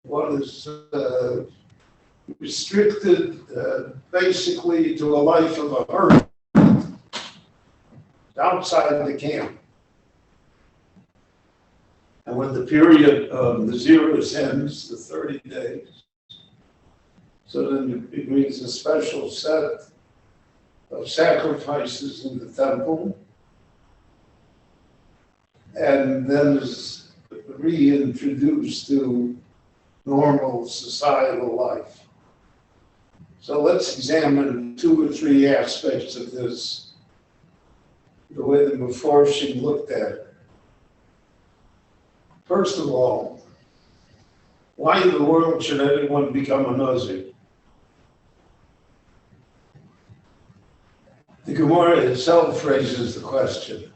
one is restricted basically to a life of a hermit outside the camp. And when the period of the Nazirus ends, the 30 days, so then it brings a special set of sacrifices in the temple, and then is reintroduced to normal societal life. So let's examine 2 or 3 aspects of this, the way the Mefarshim looked at it. First of all, why in the world should anyone become a Nazir? The Gemara itself raises the question.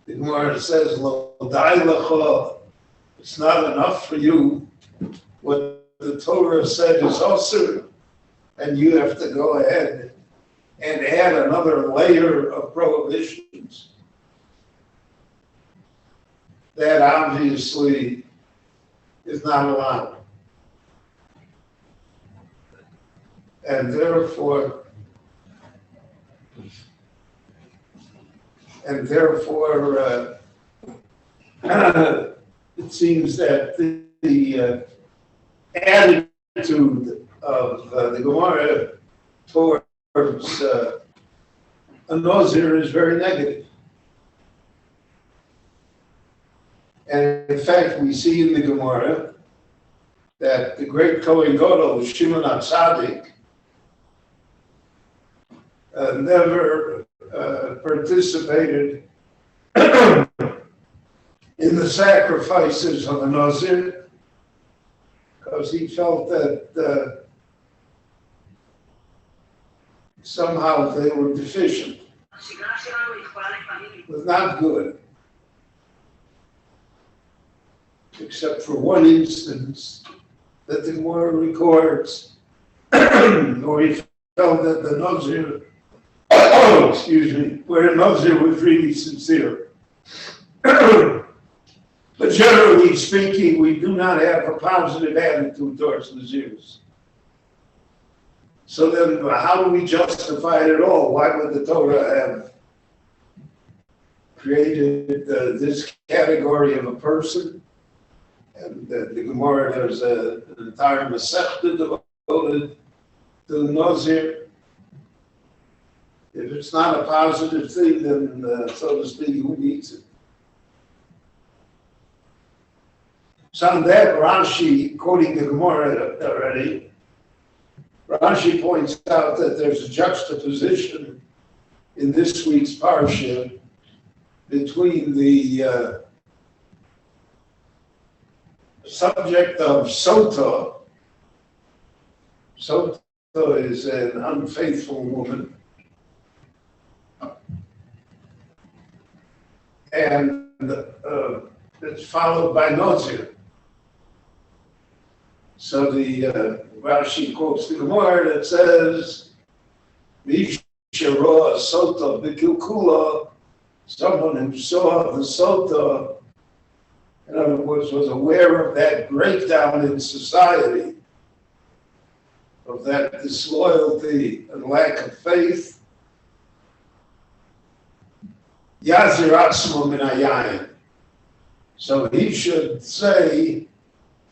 The Gemara says, "Lo dai lecha," it's not enough for you. What the Torah said is also, and you have to go ahead and add another layer of prohibitions. That obviously is not allowed. And therefore, it seems that the attitude of the Gemara towards a Nazir is very negative. And in fact, we see in the Gemara that the great Kohen Gadol, Shimon HaTzadik, never participated in the sacrifices of a Nazir because he felt that somehow they were deficient. It was not good. Except for one instance that the Gemara records, or he felt that the Nazir, where the Nazir was really sincere. But generally speaking, we do not have a positive attitude towards Nazirs. So then, how do we justify it at all? Why would the Torah have created this category of a person? And the Gemara, there's an entire Masechta devoted to the Nazir. If it's not a positive thing, then, so to speak, who needs it? So on that, Rashi, quoting the Gemara already, Rashi points out that there's a juxtaposition in this week's Parsha between the subject of Sota. Sota is an unfaithful woman. And it's followed by Nazir. So the Rashi quotes the Gemara that says, Misha roa sota b'kilkula, someone who saw the Sota, in other words, was aware of that breakdown in society, of that disloyalty and lack of faith. Yazir atzmo min hayayin. So he should say,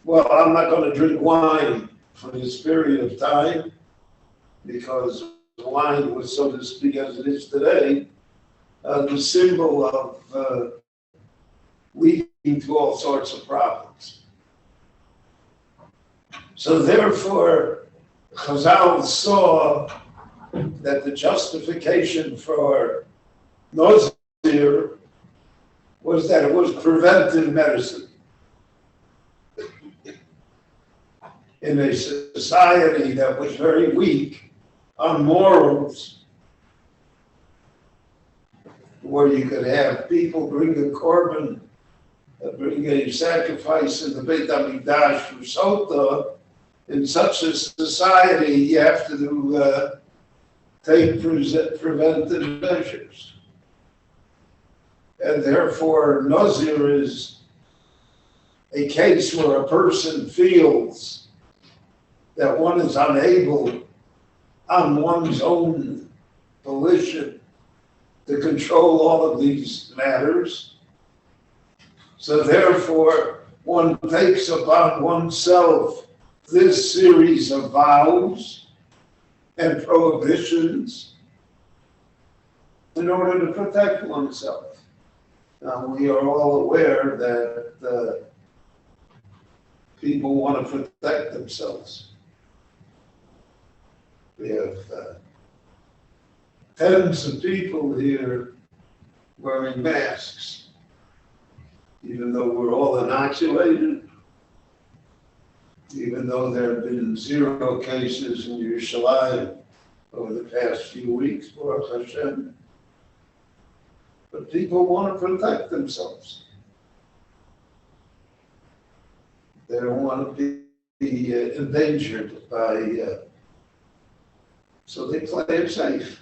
well, I'm not going to drink wine for this period of time, because wine was, so to speak, as it is today, the symbol of leading to all sorts of problems. So therefore, Chazal saw that the justification for Nazir was that it was preventive medicine. In a society that was very weak on morals, where you could have people bring a korban, bring a sacrifice in the Beit HaMikdash for Sota, in such a society, you have to take preventive measures. And therefore, Nazir is a case where a person feels that one is unable on one's own volition to control all of these matters. So therefore, one takes upon oneself this series of vows and prohibitions in order to protect oneself. Now, we are all aware that people want to protect themselves. We have tens of people here wearing masks, even though we're all inoculated, even though there have been 0 cases in Yerushalayim over the past few weeks, Baruch Hashem. But people want to protect themselves. They don't want to be endangered by, so they play it safe.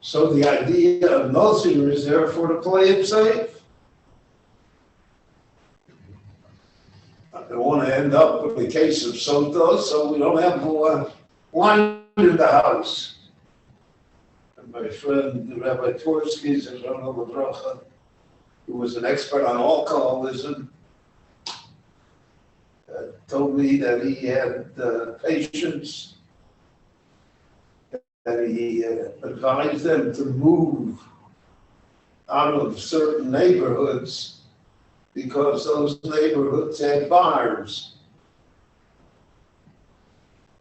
So the idea of Nazir is therefore to play it safe. I don't want to end up with a case of Sota, so we don't have wine in the house. And my friend, Rabbi Tversky, who was an expert on alcoholism, told me that he had patients, that he advised them to move out of certain neighborhoods because those neighborhoods had bars.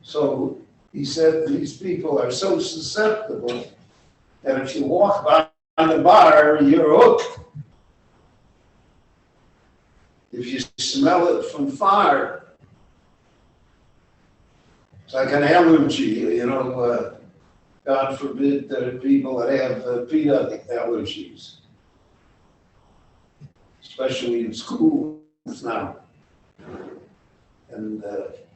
So he said these people are so susceptible that if you walk by the bar, you're hooked. If you smell it from far, it's like an allergy, God forbid there are people that have peanut allergies, especially in schools now. And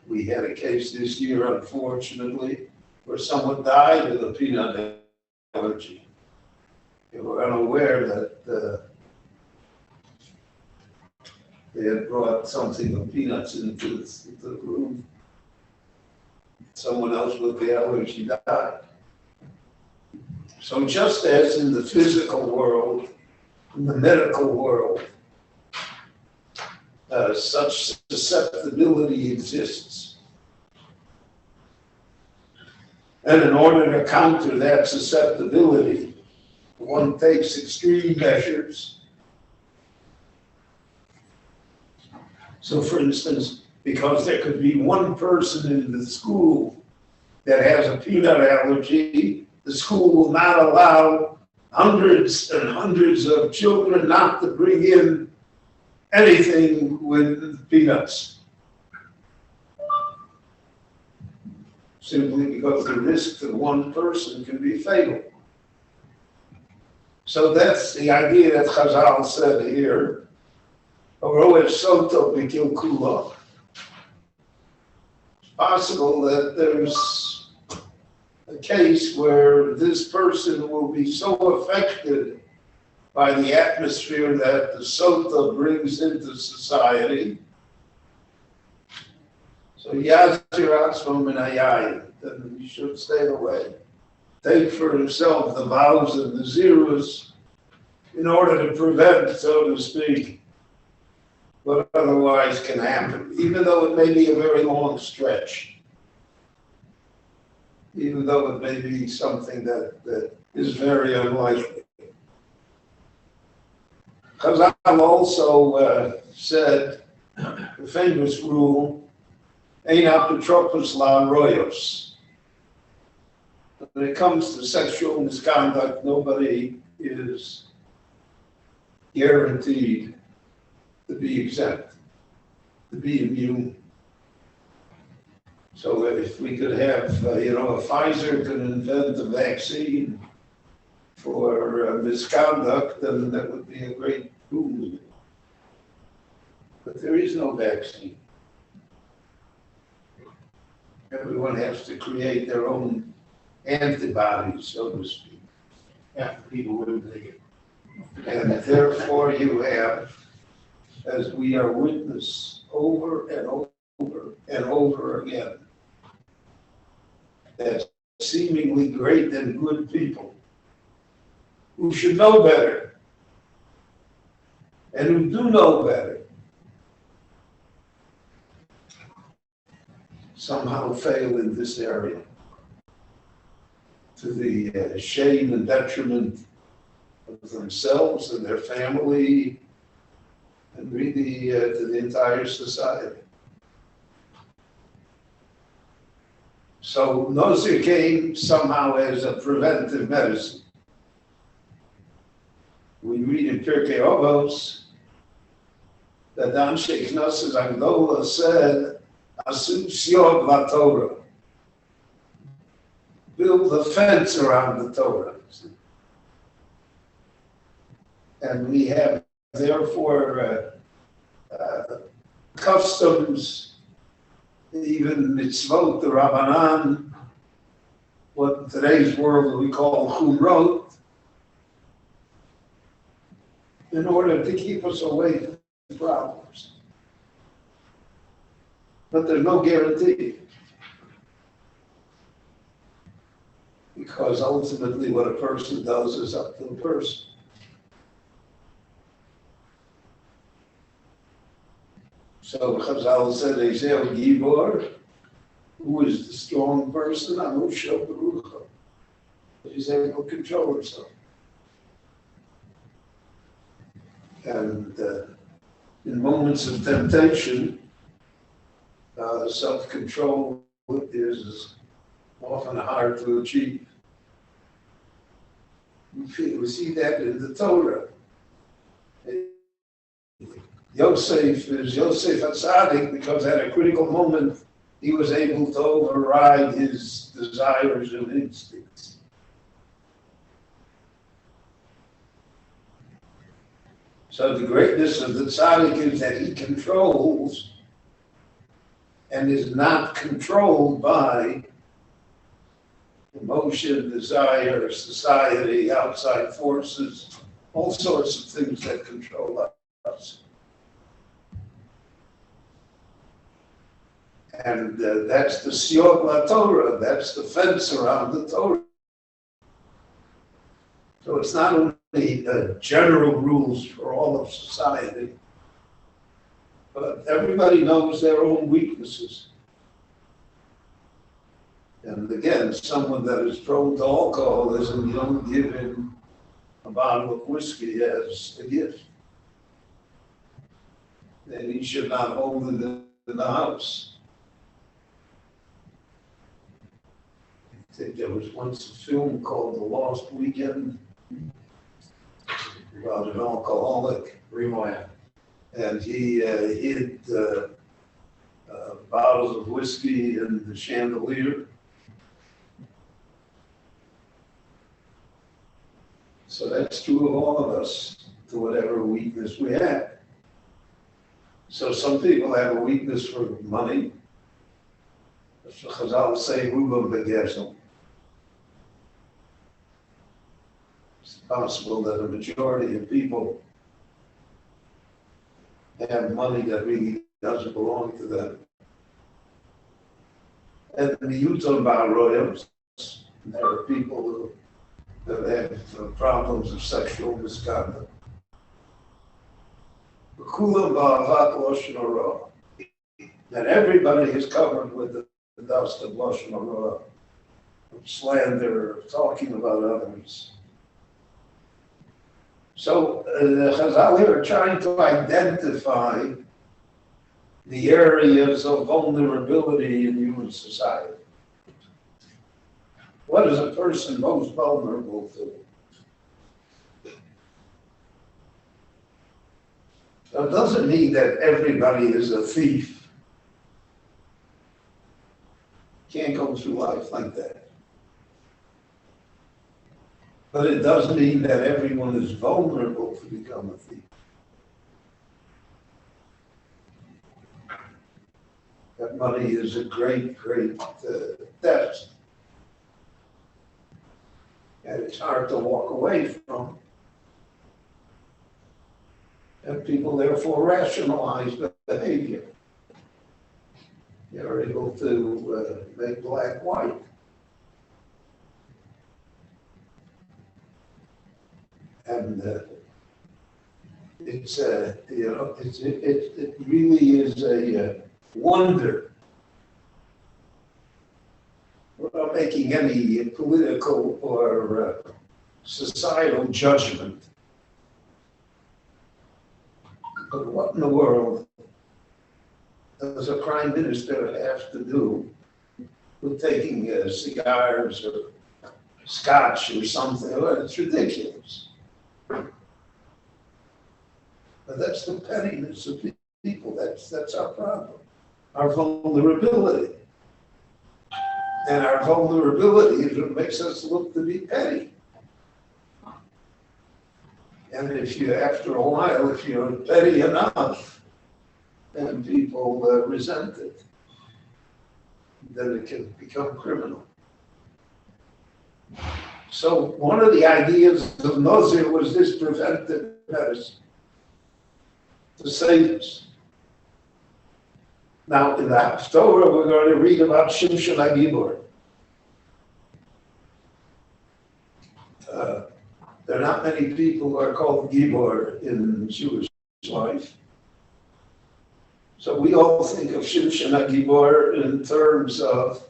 we had a case this year, unfortunately, where someone died of a peanut allergy. They were unaware that they had brought something of peanuts into the room. Someone else with the allergy died. So just as in the physical world, in the medical world, such susceptibility exists. And in order to counter that susceptibility, one takes extreme measures. So for instance, because there could be one person in the school that has a peanut allergy, the school will not allow hundreds and hundreds of children not to bring in anything with peanuts. Simply because the risk to one person can be fatal. So that's the idea that Chazal said here. It's possible that there's a case where this person will be so affected by the atmosphere that the sota brings into society. So Yazir Atzmo Min Hayayin, then he should stay away. Take for himself the vows and the zirus in order to prevent, so to speak, what otherwise can happen, even though it may be a very long stretch, even though it may be something that is very unlikely. Chazal also said the famous rule, Ein apotropos la'aroyos. When it comes to sexual misconduct, nobody is guaranteed to be exempt, to be immune. So if we could have, Pfizer could invent a vaccine for misconduct, then that would be a great boon. But there is no vaccine. Everyone has to create their own antibodies, so to speak. Yeah, people wouldn't take it. And therefore you have as we are witness over and over and over again, that seemingly great and good people who should know better and who do know better somehow fail in this area to the shame and detriment of themselves and their family and really to the entire society. So Nosir came somehow as a preventive medicine. We read in Pirkei Avos that the Anshe Knesses Agdola said, Asu Siog La Torah. Build a fence around the Torah. And we have, therefore, customs, even mitzvot, the Rabbanan, what in today's world we call chumrot, in order to keep us away from problems. But there's no guarantee. Because ultimately what a person does is up to the person. So Chazal said, Ezel Gibor, who is the strong person? Anu Shel Berucha. He's able to control himself. And in moments of temptation, self-control is often hard to achieve. We see that in the Torah. Yosef HaTzadik, because at a critical moment he was able to override his desires and instincts. So the greatness of the tzaddik is that he controls and is not controlled by emotion, desire, society, outside forces, all sorts of things that control us. And that's the Siot La Torah, that's the fence around the Torah. So it's not only general rules for all of society, but everybody knows their own weaknesses. And again, someone that is prone to alcoholism, you don't give him a bottle of whiskey as a gift. And he should not hold it in the house. I think there was once a film called The Lost Weekend about an alcoholic. Remoya. And he hid bottles of whiskey in the chandelier. So that's true of all of us, to whatever weakness we have. So some people have a weakness for money. Chazal say, Rubam Begezel. It's possible that a majority of people have money that really doesn't belong to them. And the Yuton Ba'aroyams, there are people that have problems of sexual misconduct. Kulam Ba'avat Lashon Hara. That everybody is covered with the dust of Lashon Hara, of slander, of talking about others. So the Chazal here are trying to identify the areas of vulnerability in human society. What is a person most vulnerable to? So it doesn't mean that everybody is a thief. Can't go through life like that. But it does mean that everyone is vulnerable to become a thief. That money is a great, great test. And it's hard to walk away from. And people therefore rationalize behavior. They're able to make black white. And it's it really is a wonder, without making any political or societal judgment. But what in the world does a prime minister have to do with taking cigars or scotch or something? Well, it's ridiculous. But that's the pettiness of people. That's our problem. Our vulnerability. And our vulnerability is what makes us look to be petty. And if you, after a while, if you're petty enough, then people resent it. Then it can become criminal. So one of the ideas of Nazir was this preventive medicine to save us. Now, in the Haftorah, we're going to read about Shimshon HaGibor. There are not many people who are called Gibor in Jewish life. So we all think of Shimshon HaGibor in terms of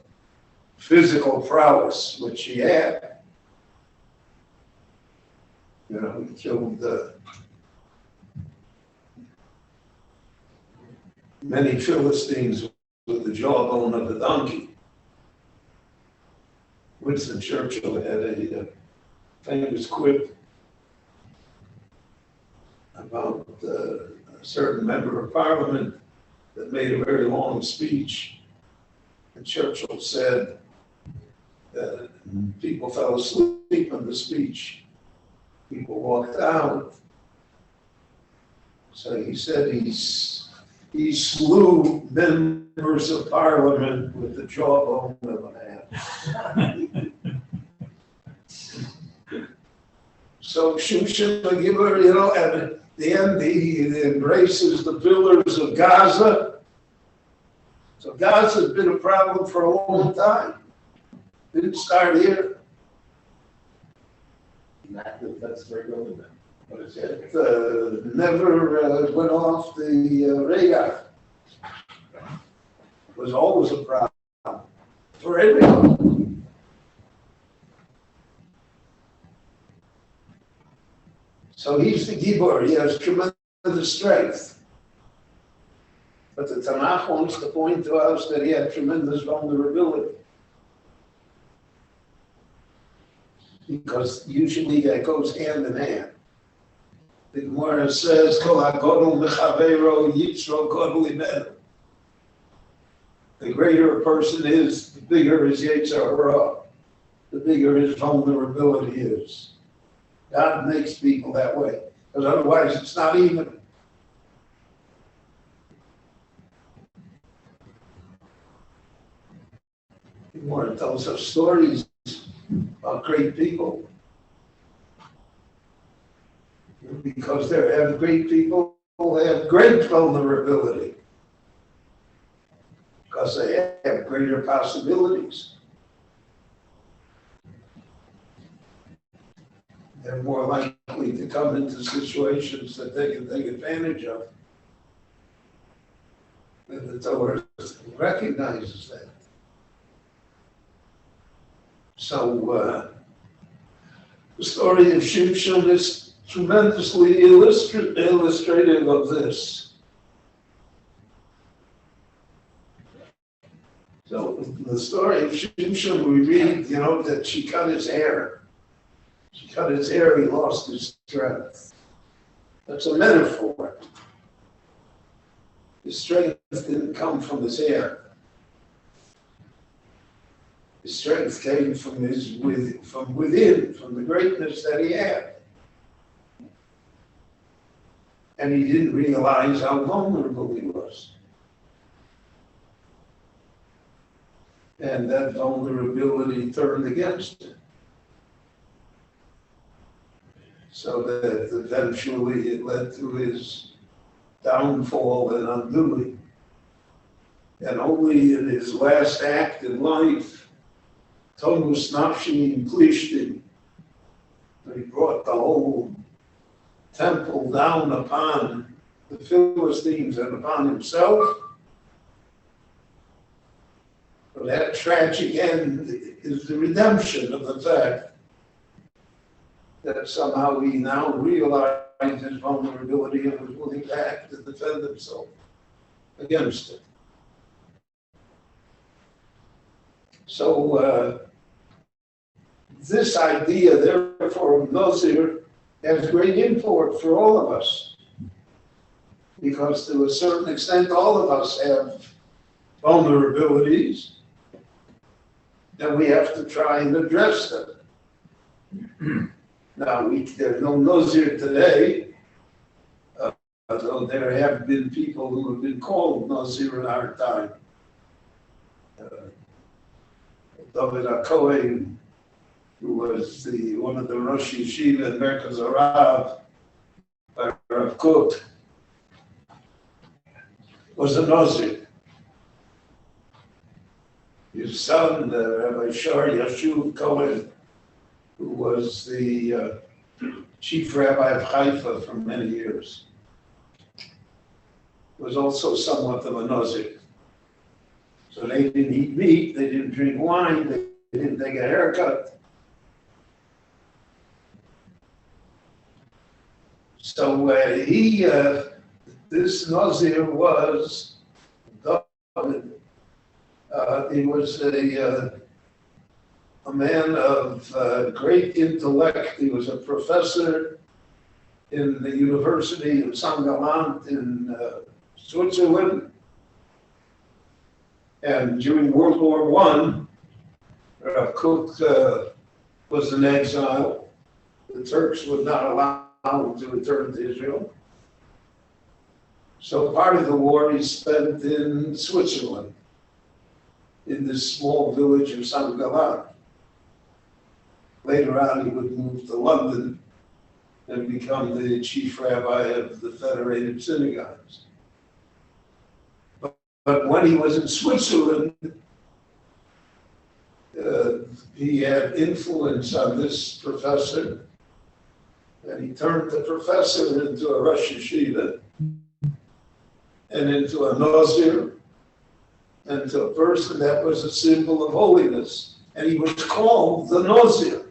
physical prowess, which he had. You know, he killed many Philistines with the jawbone of a donkey. Winston Churchill had a famous quip about a certain member of parliament that made a very long speech. And Churchill said that people fell asleep in the speech. People walked out. So he said he slew members of parliament with the jawbone of an ass. So Shimshon HaGibor, you know, at the end he embraces the pillars of Gaza. So Gaza's been a problem for a long time. Didn't start here. That's very relevant. What is it? It never went off the radar. It was always a problem for everyone. So he's the Gibor. He has tremendous strength. But the Tanakh wants to point to us that he had tremendous vulnerability. Because usually that goes hand in hand. The Gemara says, Kol hagodol mechaveiro yitzro godol imenu. The greater a person is, the bigger his yetzer hara, the bigger his vulnerability is. God makes people that way, because otherwise it's not even. The Gemara tells us stories about great people. Because they have great people, they have great vulnerability. Because they have greater possibilities. They're more likely to come into situations that they can take advantage of. And the Torah recognizes that. So the story of Shimshon is tremendously illustrative of this. So the story of Shimshon, we read, you know, that she cut his hair. She cut his hair, he lost his strength. That's a metaphor. His strength didn't come from his hair. His strength came from within, from the greatness that he had. And he didn't realize how vulnerable he was. And that vulnerability turned against him. so that eventually it led to his downfall and undoing. And only in his last act in life, Tonus Nafshi Plishtim, he brought the whole temple down upon the Philistines and upon himself. But that tragic end is the redemption of the fact that somehow he now realized his vulnerability and was willing to act to defend himself against it. So this idea, therefore, of Nazir has great import for all of us, because to a certain extent, all of us have vulnerabilities, and we have to try and address them. Now, there's no Nazir today, although there have been people who have been called Nazir in our time. David HaKohen, who was one of the Rosh Yeshiva in Merkaz Arav, by Rav Kook, was a Nazir. His son, Rabbi Shar Yashuv Cohen, who was the chief rabbi of Haifa for many years, was also somewhat of a Nazir. So they didn't eat meat, they didn't drink wine, they didn't take a haircut. So this Nazir was David. He was a man of great intellect. He was a professor in the university of St. Gallen in Switzerland. And during World War I, Rav Kook was in exile. The Turks would not allow him to return to Israel. So part of the war he spent in Switzerland, in this small village of St. Gallen. Later on, he would move to London and become the chief rabbi of the Federated Synagogues. But when he was in Switzerland, he had influence on this professor, and he turned the professor into a Rosh Yeshiva, and into a Nazir, and to a person that was a symbol of holiness. And he was called the Nazir,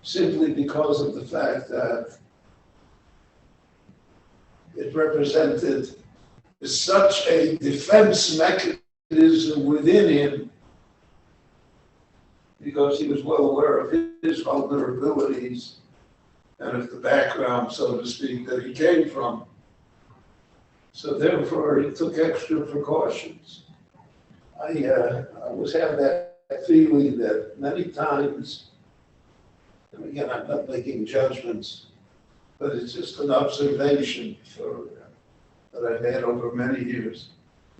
simply because of the fact that it represented such a defense mechanism within him, because he was well aware of his vulnerabilities and of the background, so to speak, that he came from. So therefore, he took extra precautions. I always have that feeling that many times, and again, I'm not making judgments, but it's just an observation that I've had over many years.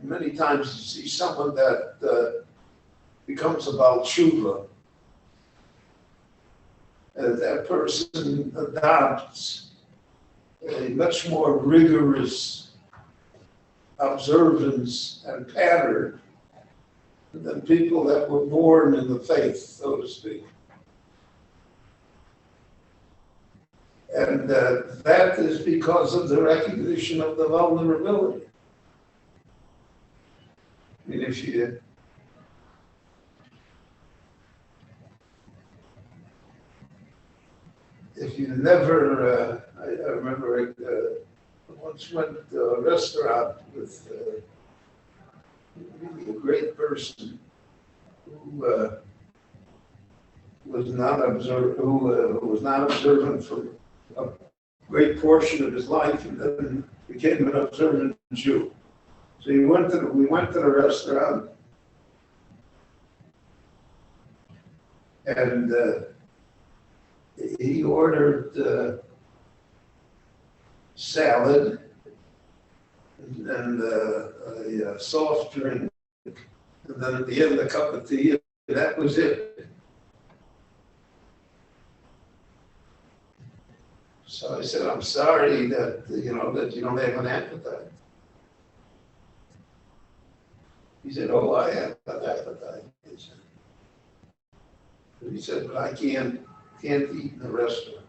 Many times you see someone that becomes about tshuva, and that person adopts a much more rigorous observance and pattern than people that were born in the faith, so to speak. And that is because of the recognition of the vulnerability. I mean, if you never, I remember I once went to a restaurant with really a great person who was not observant for a great portion of his life, and then became an observant Jew. So we went to the restaurant, and he ordered salad and a soft drink, and then at the end a cup of tea, and that was it. So I said, I'm sorry that you don't have an appetite. He said, oh, I have an appetite. He said, but I can't eat in the restaurant.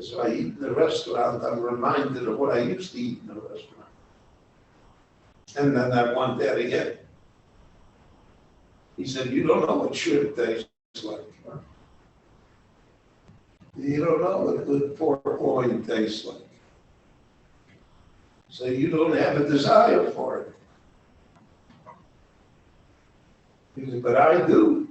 So I eat in the restaurant, I'm reminded of what I used to eat in the restaurant. And then I want that again. He said, you don't know what shrimp tastes like. You don't know what good pork loin tastes like. So you don't have a desire for it. He said, but I do.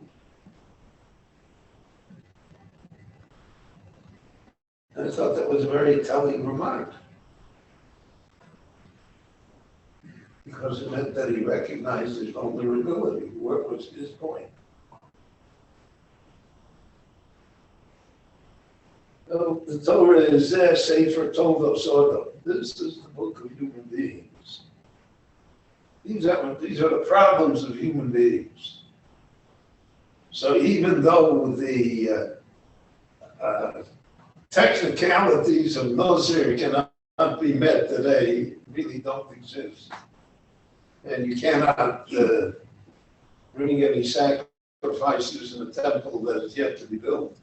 And I thought that was a very telling remark. Because it meant that he recognized his vulnerability. What was his point? So the Torah is there, Sefer Tov Sodom. This is the book of human beings. These are the problems of human beings. So even though the technicalities of Nazir cannot be met today, really don't exist. And you cannot bring any sacrifices in a temple that is yet to be built.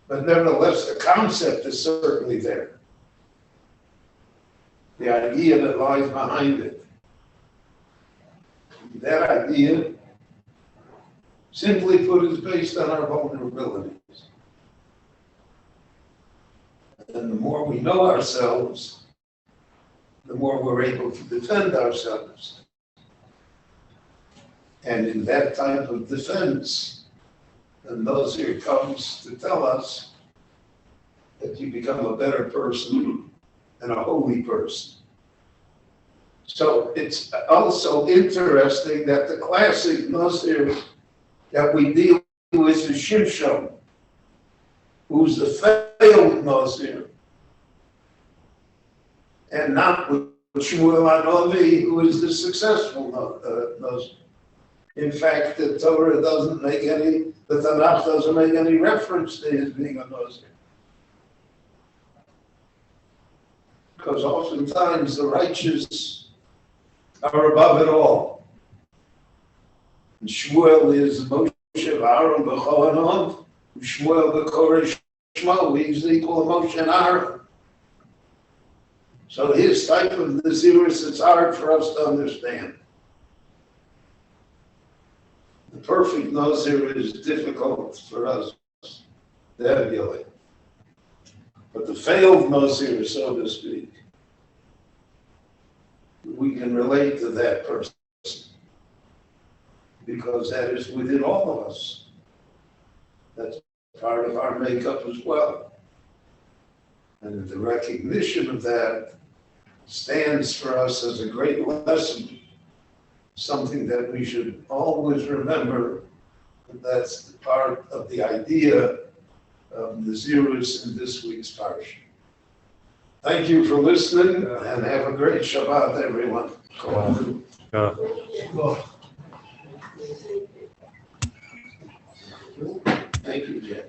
But nevertheless, the concept is certainly there. The idea that lies behind it. That idea, simply put, is based on our vulnerabilities. And the more we know ourselves, the more we're able to defend ourselves. And in that type of defense, the Nazir comes to tell us that you become a better person and a holy person. So it's also interesting that the classic Nazir that we deal with is Shimshon, who's the failed Nazir, and not with Shmuel Hanavi, who is the successful Nazir. In fact, the Torah doesn't make any, the Tanakh doesn't make any reference to his being a Nazir. Because oftentimes the righteous are above it all. And Shmuel is Moshe Aaron B'Chohanon, Shmuel B'Koresh Shmo, he's equal to Moshe and Aaron. So his type of Nazirus, it's hard for us to understand. The perfect Nazir is difficult for us to emulate. But the failed Nazir, so to speak, we can relate to that person because that is within all of us. That's part of our makeup as well. And the recognition of that stands for us as a great lesson, something that we should always remember. That's part of the idea of Nazirus in this week's Parsha. Thank you for listening and have a great Shabbat, everyone. Thank you, Jeff.